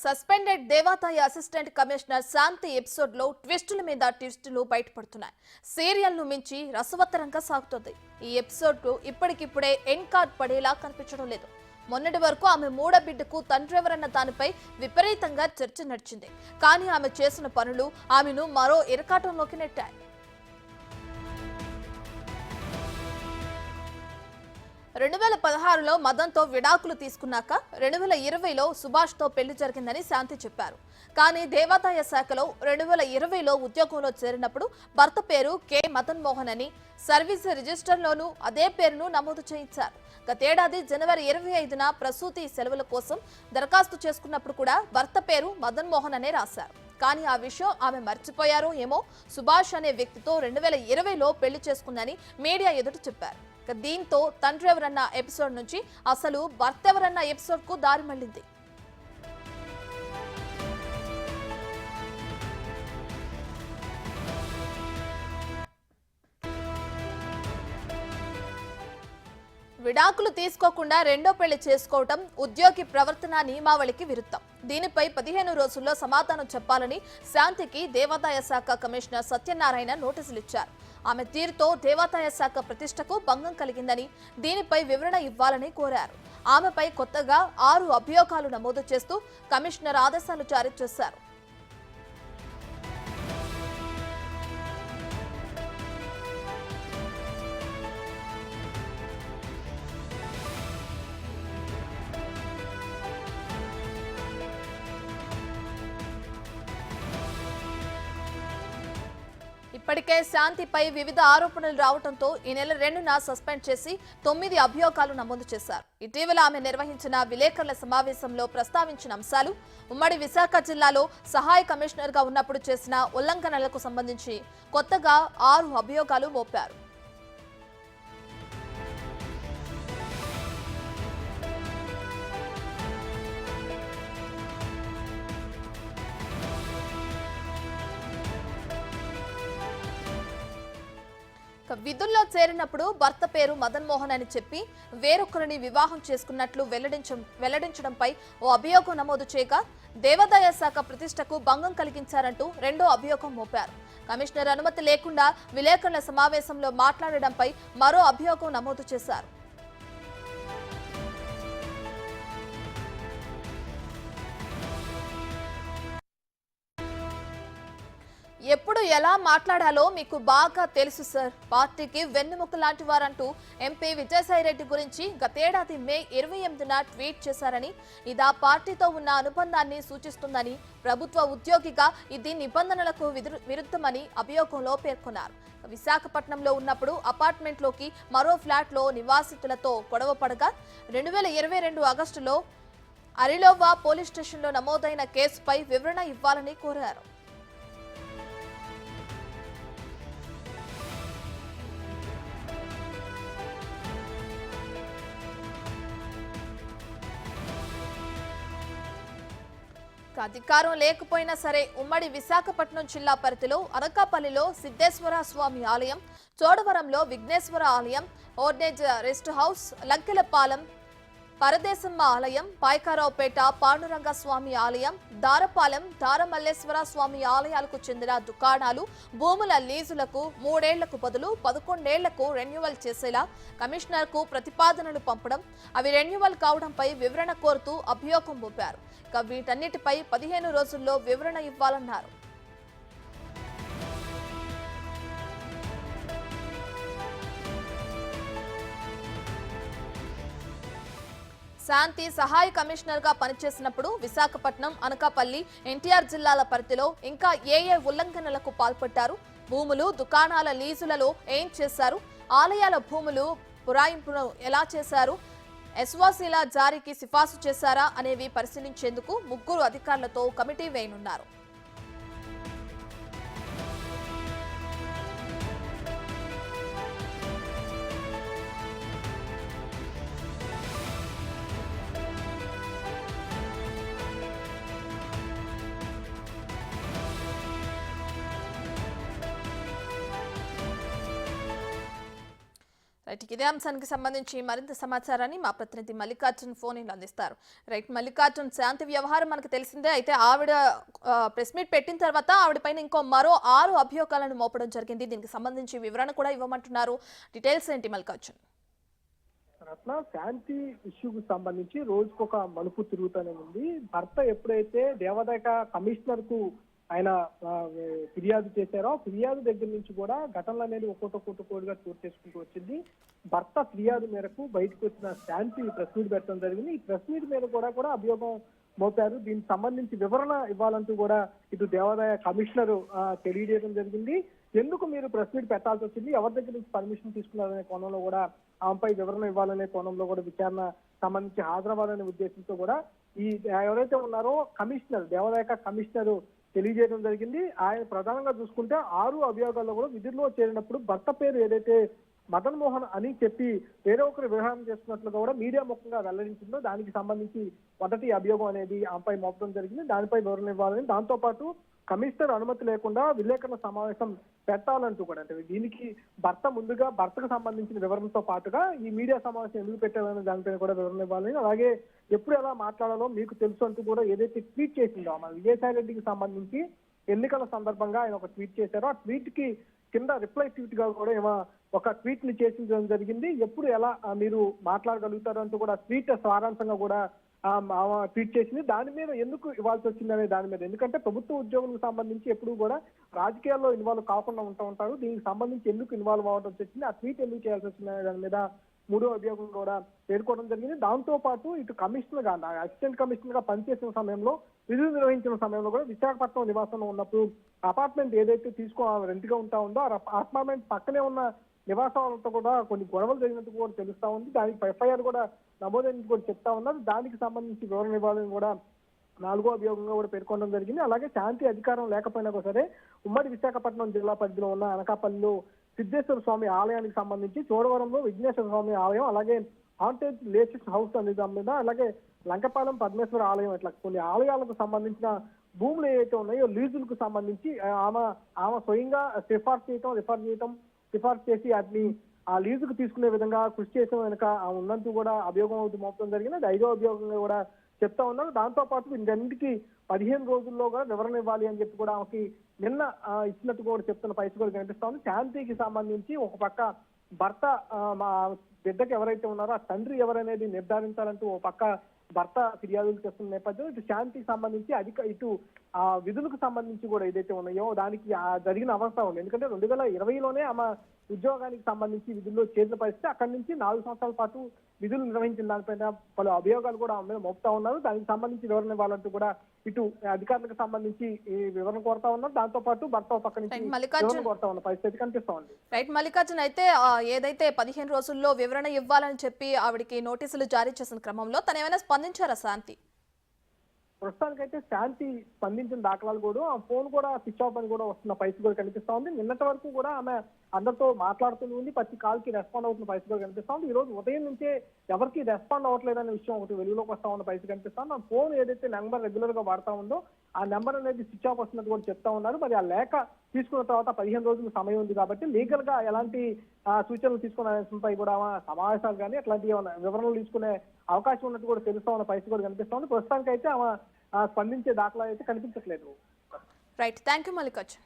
Suspended దేవాదాయ assistant commissioner శాంతి episode లో ట్విస్టుల మీద ట్విస్టులు బయటపడుతున్నాయి. సీరియల్ ను మించి రసవత్తరంగా సాగుతోంది. ఈ ఎపిసోడ్ కు ఇప్పటికిప్పుడే ఎండ్ కార్డ్ పడేలా కనిపించడం లేదు. మొన్నటి వరకు ఆమె మూడ బిడ్డకు తండ్రెవరన్న దానిపై విపరీతంగా చర్చ నడిచింది. కానీ ఆమె చేసిన పనులు ఆమెను మరో ఇరకాటంలోకి నెట్టాయి. 2016లో మదన్తో విడాకులు తీసుకున్నాక 2020లో సుభాష్తో పెళ్లి జరిగిందని శాంతి చెప్పారు. కానీ దేవాదాయ శాఖలో 2020లో ఉద్యోగంలో చేరినప్పుడు భర్త పేరు కె మదన్ మోహన్ అని సర్వీస్ రిజిస్టర్లోనూ అదే పేరును నమోదు చేయించారు. గతేడాది జనవరి 25న ప్రసూతి సెలవుల కోసం దరఖాస్తు చేసుకున్నప్పుడు కూడా భర్త పేరు మదన్ మోహన్ అనే రాశారు. కానీ ఆ విషయం ఆమె మర్చిపోయారో ఏమో. సుభాష్ అనే వ్యక్తితో 2020లో పెళ్లి చేసుకుందని మీడియా ఎదుట చెప్పారు. దీంతో తండ్రి ఎవరన్న ఎపిసోడ్ నుంచి అసలు భర్త ఎవరన్న ఎపిసోడ్ కు దారి మళ్లింది. విడాకులు తీసుకోకుండా రెండో పెళ్లి చేసుకోవటం ఉద్యోగి ప్రవర్తన నియమావళికి విరుద్ధం. దీనిపై 15 రోజుల్లో సమాధానం చెప్పాలని శాంతికి దేవాదాయ శాఖ కమిషనర్ సత్యనారాయణ నోటీసులు ఇచ్చారు. ఆమె తీరుతో దేవాదాయ శాఖ ప్రతిష్టకు భంగం కలిగిందని, దీనిపై వివరణ ఇవ్వాలని కోరారు. ఆమెపై కొత్తగా 6 అభియోగాలు నమోదు చేస్తూ కమిషనర్ ఆదేశాలు జారీ చేశారు. ఇప్పటికే శాంతిపై వివిధ ఆరోపణలు రావడంతో ఈ నెల 2న సస్పెండ్ చేసి 9 అభియోగాలు నమోదు చేశారు. ఇటీవల ఆమె నిర్వహించిన విలేకరుల సమావేశంలో ప్రస్తావించిన అంశాలు, ఉమ్మడి విశాఖ జిల్లాలో సహాయ కమిషనర్ గా ఉన్నప్పుడు చేసిన ఉల్లంఘనలకు సంబంధించి కొత్తగా 6 అభియోగాలు మోపారు. విధుల్లో చేరినప్పుడు భర్త పేరు మదన్ మోహన్ అని చెప్పి వేరొకరిని వివాహం చేసుకున్నట్లు వెల్లడించడంపై ఓ అభియోగం నమోదు చేయగా దేవాదాయ శాఖ ప్రతిష్టకు భంగం కలిగించారంటూ రెండో అభియోగం మోపారు. కమిషనర్ అనుమతి లేకుండా విలేకరుల సమావేశంలో మాట్లాడడంపై మరో అభియోగం నమోదు చేశారు. ఎప్పుడు ఎలా మాట్లాడాలో మీకు బాగా తెలుసు సార్. పార్టీకి వెన్నెముక లాంటి వారంటూ ఎంపీ విజయసాయిరెడ్డి గురించి గతేడాది మే 28న ట్వీట్ చేశారని, ఇది ఆ పార్టీతో ఉన్న అనుబంధాన్ని సూచిస్తుందని, ప్రభుత్వ ఉద్యోగిగా ఇది నిబంధనలకు విరుద్ధమని అభియోగంలో పేర్కొన్నారు. విశాఖపట్నంలో ఉన్నప్పుడు అపార్ట్మెంట్లోకి మరో ఫ్లాట్లో నివాసితులతో గొడవ పడగా 2022 ఆగస్టులో అరిలోవా పోలీస్ స్టేషన్లో నమోదైన కేసుపై వివరణ ఇవ్వాలని కోరారు. అధికారం లేకపోయినా సరే ఉమ్మడి విశాఖపట్నం జిల్లా పరిధిలో అనకాపల్లిలో సిద్ధేశ్వర స్వామి ఆలయం, చోడవరంలో విఘ్నేశ్వర ఆలయం, ఓర్నేజ్ రెస్ట్ హౌస్, లంకెలపాలెం పరదేశమ్మ ఆలయం, పాయకారావుపేట పాండురంగ స్వామి ఆలయం, దారపాలెం దారమల్లేశ్వర స్వామి ఆలయాలకు చెందిన దుకాణాలు, భూముల లీజులకు 3 ఏళ్లకు బదులు 11 ఏళ్లకు రెన్యువల్ చేసేలా కమిషనర్కు ప్రతిపాదనలు పంపడం, అవి రెన్యువల్ కావడంపై వివరణ కోరుతూ అభియోగం మోపారు. ఇక వీటన్నిటిపై 15 రోజుల్లో వివరణ ఇవ్వాలన్నారు. శాంతి సహాయ కమిషనర్ గా పనిచేసినప్పుడు విశాఖపట్నం, అనకాపల్లి, ఎన్టీఆర్ జిల్లాల పరిధిలో ఇంకా ఏ ఉల్లంఘనలకు పాల్పడ్డారు, భూములు, దుకాణాల లీజులలో ఏం చేశారు, ఆలయాల భూములు పురాయింపును ఎలా చేశారు, ఎస్వాసీల జారీకి సిఫార్సు చేశారా అనేవి పరిశీలించేందుకు 3 అధికారులతో కమిటీ వేయనున్నారు. రైట్, ఇదే అంశానికి సంబంధించి మరింత సమాచారాన్ని మా ప్రతినిధి మల్లికార్జున్ ఫోన్ ఇన్ అందిస్తారు. రైట్ మల్లికార్జున్, శాంతి వ్యవహారం మనకు తెలిసిందే. అయితే ఆవిడ ప్రెస్ మీట్ పెట్టిన తర్వాత ఆవిడ పైన మరో 6 అభియోగాలను మోపడం జరిగింది. దీనికి సంబంధించి వివరణ కూడా ఇవ్వమంటున్నారు. డీటెయిల్స్ ఏంటి మల్లికార్జున్? రత్న, శాంతి ఇష్యూకు సంబంధించి రోజుకొక మలుపు తిరుగుతూనే ఉంది. భర్త ఎప్పుడైతే దేవాదాయ కమిషనర్ కు ఆయన ఫిర్యాదు చేశారో, ఫిర్యాదు దగ్గర నుంచి కూడా ఘటనలు అనేది ఒక్కొక్కటిగా చోటు చేసుకుంటూ వచ్చింది. భర్త ఫిర్యాదు మేరకు బయటకు వచ్చిన శాంతి ప్రెస్ మీట్ పెట్టడం జరిగింది. ఈ ప్రెస్ మీట్ మీద కూడా అభియోగం మోపారు. దీనికి సంబంధించి వివరణ ఇవ్వాలంటూ కూడా ఇటు దేవాదాయ కమిషనర్ తెలియజేయడం జరిగింది. ఎందుకు మీరు ప్రెస్ మీట్ పెట్టాల్సి వచ్చింది, ఎవరి దగ్గర నుంచి పర్మిషన్ తీసుకున్నారనే కోణంలో కూడా ఆమెపై వివరణ ఇవ్వాలనే కోణంలో కూడా విచారణ సంబంధించి హాజరవ్వాలనే ఉద్దేశంతో కూడా ఈ ఎవరైతే ఉన్నారో కమిషనర్, దేవాదాయ కమిషనర్ తెలియజేయడం జరిగింది. ఆయన ప్రధానంగా చూసుకుంటే 6 అభియోగాల్లో కూడా విధుల్లో చేరినప్పుడు భర్త పేరు ఏదైతే మదన్ మోహన్ అని చెప్పి వేరే ఒకరు వివాహం చేస్తున్నట్లుగా కూడా మీడియా ముఖంగా వెల్లడించిందో దానికి సంబంధించి మొదటి అభియోగం అనేది ఆమెపై మోపడం జరిగింది. దానిపై వివరణ ఇవ్వాలని, దాంతో పాటు కమిషనర్ అనుమతి లేకుండా విలేకరుల సమావేశం పెట్టాలంటూ కూడా, అంటే దీనికి భర్త ముందుగా భర్తకు సంబంధించిన వివరణతో పాటుగా ఈ మీడియా సమావేశం ఎందుకు పెట్టాలని దానిపైన కూడా వివరణ ఇవ్వాలని, అలాగే ఎప్పుడు ఎలా మాట్లాడాలో మీకు తెలుసు అంటూ కూడా ఏదైతే ట్వీట్ చేసిందో మన విజయసాయి రెడ్డికి సంబంధించి ఎన్నికల సందర్భంగా ఆయన ఒక ట్వీట్ చేశారో, ఆ ట్వీట్ కి కింద రిప్లై ట్వీట్ గా కూడా ఒక ట్వీట్ ని చేసించడం జరిగింది. ఎప్పుడు ఎలా మీరు మాట్లాడగలుగుతారు అంటూ కూడా ట్వీట్ సారాంశంగా కూడా ట్వీట్ చేసింది. దాని మీద ఎందుకు ఇవ్వాల్సి వచ్చింది అనే దాని మీద, ఎందుకంటే ప్రభుత్వ ఉద్యోగులకు సంబంధించి ఎప్పుడు కూడా రాజకీయాల్లో ఇన్వాల్వ్ కాకుండా ఉంటారు. దీనికి సంబంధించి ఎందుకు ఇన్వాల్వ్ అవ్వడం వచ్చింది, ఆ ట్వీట్ ఎందుకు చేయాల్సి వచ్చింది అనే దాని మీద 3వ అభియోగం కూడా పేర్కోవడం జరిగింది. దాంతో పాటు ఇటు కమిషనర్ గా, అసిస్టెంట్ కమిషనర్ గా పనిచేసిన సమయంలో, విధులు నిర్వహించిన సమయంలో కూడా విశాఖపట్నం నివాసంలో ఉన్నప్పుడు అపార్ట్మెంట్ ఏదైతే రెంట్ గా ఉంటా ఉందో ఆ అపార్ట్మెంట్ పక్కనే ఉన్న నివాసాలతో కూడా కొన్ని గొడవలు జరిగినట్టు కూడా తెలుస్తా ఉంది. దానికి ఎఫ్ఐఆర్ కూడా నమోదైనట్టు కూడా చెప్తా ఉన్నారు. దానికి సంబంధించి వివరణ ఇవ్వాలని కూడా 4వ అభియోగంగా కూడా పేర్కొనడం జరిగింది. అలాగే శాంతి అధికారం లేకపోయినా సరే ఉమ్మడి విశాఖపట్నం జిల్లా పరిధిలో ఉన్న అనకాపల్లిలో సిద్ధేశ్వర స్వామి ఆలయానికి సంబంధించి, చోడవరంలో విఘ్నేశ్వర స్వామి ఆలయం, అలాగే హాంటెడ్ లేటెస్ట్ హౌస్ అనే దాని మీద, అలాగే లంకపాలెం పద్మేశ్వర ఆలయం, ఇట్లా కొన్ని ఆలయాలకు సంబంధించిన భూములు ఏవైతే ఉన్నాయో లీజులకు సంబంధించి ఆమె స్వయంగా సిఫార్సు చేసి వాటిని ఆ లీజుకు తీసుకునే విధంగా కృషి చేసిన వెనుక ఉన్నందుకు కూడా అభియోగం అవుతూ మోపడం జరిగింది. అది 5వ అభియోగంగా కూడా చెప్తా ఉన్నారు. దాంతో పాటు ఇంటికి 15 రోజుల్లో కూడా వివరణ ఇవ్వాలి అని చెప్పి కూడా ఆమెకి నిన్న ఇచ్చినట్టు కూడా చెప్తున్న పరిస్థితి కూడా కనిపిస్తా ఉంది. శాంతికి సంబంధించి ఒక పక్క భర్త మా బిడ్డకి ఎవరైతే ఉన్నారో ఆ తండ్రి ఎవరనేది నిర్ధారించాలంటూ ఒక పక్క భర్త ఫిర్యాదులు చేస్తున్న నేపథ్యం, ఇటు శాంతికి సంబంధించి ఇటు ఆ విధులకు సంబంధించి కూడా ఏదైతే ఉన్నాయో దానికి జరిగిన అవస్థ ఉంది. ఎందుకంటే 2020లోనే ఆమె ఉద్యోగానికి సంబంధించి విధుల్లో చేరిన పరిస్థితి, అక్కడి నుంచి 4 సంవత్సరాల పాటు విధులు నిర్వహించిన దానిపైన పలు అభియోగాలు కూడా ఆమె మీద మోపుతా ఉన్నారు. దానికి సంబంధించి వివరణ ఇవ్వాలంటూ కూడా ఇటు అధికారులకు సంబంధించి ఈ వివరణ కోరుతా ఉన్నారు. దాంతో పాటు భర్త పక్క నుంచి వివరణ కోరుతా ఉన్న పరిస్థితి కనిపిస్తా ఉంది. రైట్ మల్లికార్జున్, అయితే ఏదైతే 15 రోజుల్లో వివరణ ఇవ్వాలని చెప్పి ఆవిడికి నోటీసులు జారీ చేసిన క్రమంలో తను ఏమైనా స్పందించారా శాంతి? ప్రస్తుతానికైతే శాంతి స్పందించిన దాఖలాలు కూడా, ఆ ఫోన్ కూడా స్విచ్ ఆఫ్ అని కూడా వస్తున్న పరిస్థితి కూడా కనిపిస్తా ఉంది. నిన్నటి వరకు కూడా ఆమె అందరితో మాట్లాడుతూనే ఉంది, ప్రతి కాల్ కి రెస్పాండ్ అవుతున్న పరిస్థితి కూడా కనిపిస్తా ఉంది. ఈ రోజు ఉదయం నుంచే ఎవరికి రెస్పాండ్ అవ్వట్లేదనే విషయం ఒకటి వెలుగులోకి వస్తా ఉన్న పరిస్థితి కనిపిస్తా ఉంది. ఆ ఫోన్ ఏదైతే నెంబర్ రెగ్యులర్ గా వాడుతా ఉందో ఆ నెంబర్ అనేది స్విచ్ ఆఫ్ వస్తున్నట్టు కూడా చెప్తా ఉన్నారు. మరి ఆ లేఖ తీసుకున్న తర్వాత 15 రోజుల సమయం ఉంది కాబట్టి లీగల్ గా ఎలాంటి సూచనలు తీసుకునే అంశంపై కూడా సమావేశాలు కానీ అట్లాంటి వివరణలు తీసుకునే అవకాశం ఉన్నట్టు కూడా తెలుస్తా ఉన్న పరిస్థితి కూడా కనిపిస్తా ఉంది. ప్రస్తుతానికి అయితే ఆమె స్పందించే దాఖలా అయితే కనిపించట్లేదు. Right, thank you Mallikarjun.